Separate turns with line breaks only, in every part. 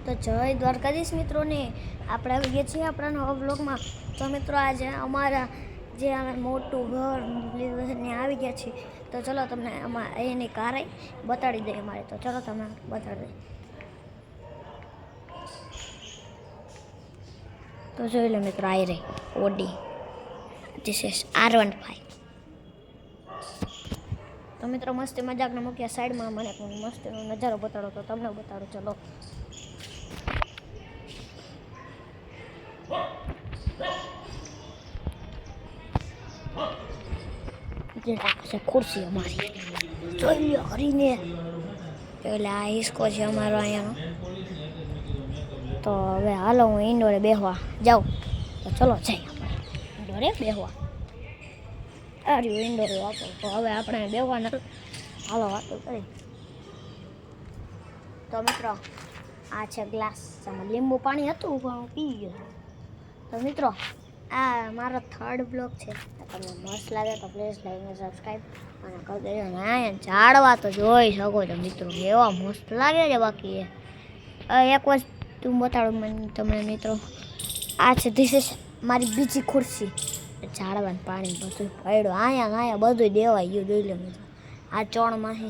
તો જય દ્વારકાધીશ મિત્રોને આપણે આવી ગયા છીએ આપણા નવા બ્લોગમાં. તો મિત્રો આજે અમારા જે અમે મોટું ઘર લીધું છે ત્યાં આવી ગયા છીએ. તો ચલો તમને એની કારે બતાડી દઈએ અમારે. તો ચલો તમને બતાડી દઈએ. તો જોઈ લો મિત્રો, આવી રહી ઓડી, ધીસ ઇઝ R15. તો મિત્રો મસ્તી મજાકને મૂક્યા સાઈડમાં, મને પણ મસ્તીનો નજારો બતાડો તો તમને બતાડો. ચલો જે છે ખુરશી અમારી જોઈ લો કરીને. એટલે આ હિસ્કો છે અમારો અહીંયાનો. તો હવે હાલો હું ઇન્ડોરે બેસવા જાઉં. તો ચલો જઈએ આપણે ઇન્ડોરે બેસવા. આ રહ્યું ઇન્ડોરે વાપરો. તો હવે આપણે બેસવાના, હાલો વાતો કરી. તો મિત્રો આ છે ગ્લાસ, આમાં લીંબુ પાણી હતું પણ હું પી ગયો. તો મિત્રો આ મારો 3rd બ્લોગ છે. તમને મસ્ત લાગે તો પ્લીઝ લાઈક અને સબસ્ક્રાઈબ અને કરી દેજો. અને ઝાડવા તો જોઈ શકો છો મિત્રો, એવા મસ્ત લાગે છે. બાકી એક વસ્તુ બતાડું મને તમને મિત્રો, આ છે ધીસ ઇઝ મારી બીજી ખુરશી. ઝાડવાનું પાણી બધું પડ્યું અહીંયા બધું દેવાઈ ગયું. જોઈ લો મિત્રો, આ ચોણમાં છે.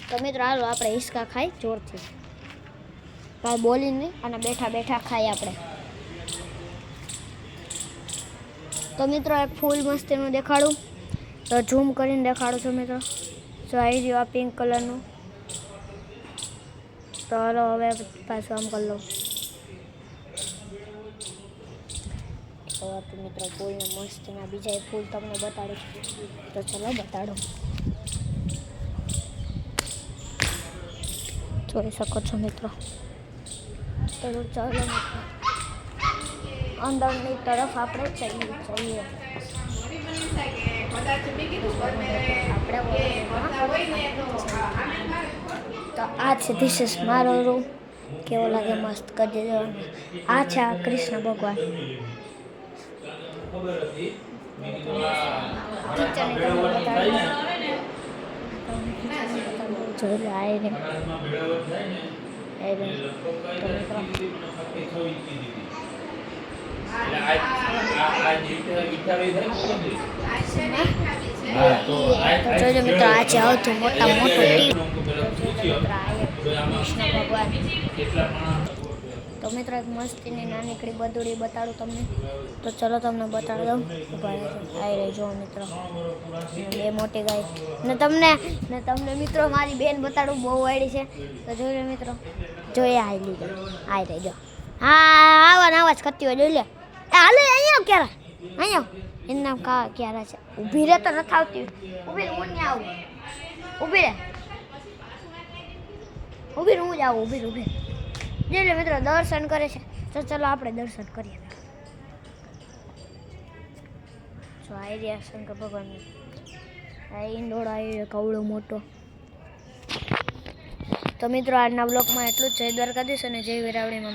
તો મિત્રો હાલો આપણે હિસકા ખાઈ જોરથી, કાંઈ બોલી નહીં અને બેઠા બેઠા ખાઈ આપણે. તો મિત્રો એક ફૂલ મસ્તીનું દેખાડું, તો ઝૂમ કરીને દેખાડું છું મિત્રો. તો આવી રહ્યું આ પિંક કલરનું. તો હાલો હવે પાછું આમ કરી લઉં. તો મિત્રો ફૂલને મસ્તીના બીજા ફૂલ તમને બતાડું. તો ચલો બતાડો. જોઈ શકો છો મિત્રો. તો ચાલો મિત્રો અંદરની તરફ આપણે જઈએ. તો આ છે ધીસ ઇઝ મારો રૂમ. કેવો લાગે મસ્ત કરી દેવાનો. આ છે આ કૃષ્ણ ભગવાન. જોઈ લો આ જોજો મિત્રો, આ છે આવતું મોટું કૃષ્ણ ભગવાન. તો મિત્રો એક મસ્તીની નાનીકડી બધુડી બતાડું તમને. તો ચલો તમને બતાડી દઉં. આવી રહી જો મિત્રો, બે મોટી ગાય. ને તમને મિત્રો મારી બેન બતાડું, બહુ વાયડી છે. તો જોઈ લો મિત્રો, જોઈએ આવી લીધો, આવી રહી જો. હા આવા જ કરતી હોય. જોઈ લે હાલે અહીંયા ક્યારે, અહીંયા એનું નામ ક્યારે છે. ઊભી રહે તો નથી આવતી. ઊભી હું નહીં આવું. ઊભી રહે હું જ આવું. ઊભી જોઈ લે મિત્રો, દર્શન કરે છે. તો ચલો આપણે દર્શન કરીએ. તો આવી રહ્યા શંકર ભગવાન. આ ઈંડોળો આવી કવડો મોટો. તો મિત્રો આજના બ્લોગમાં એટલું જ. જય દ્વારકાધીશ અને જય વેરાવળીમાં.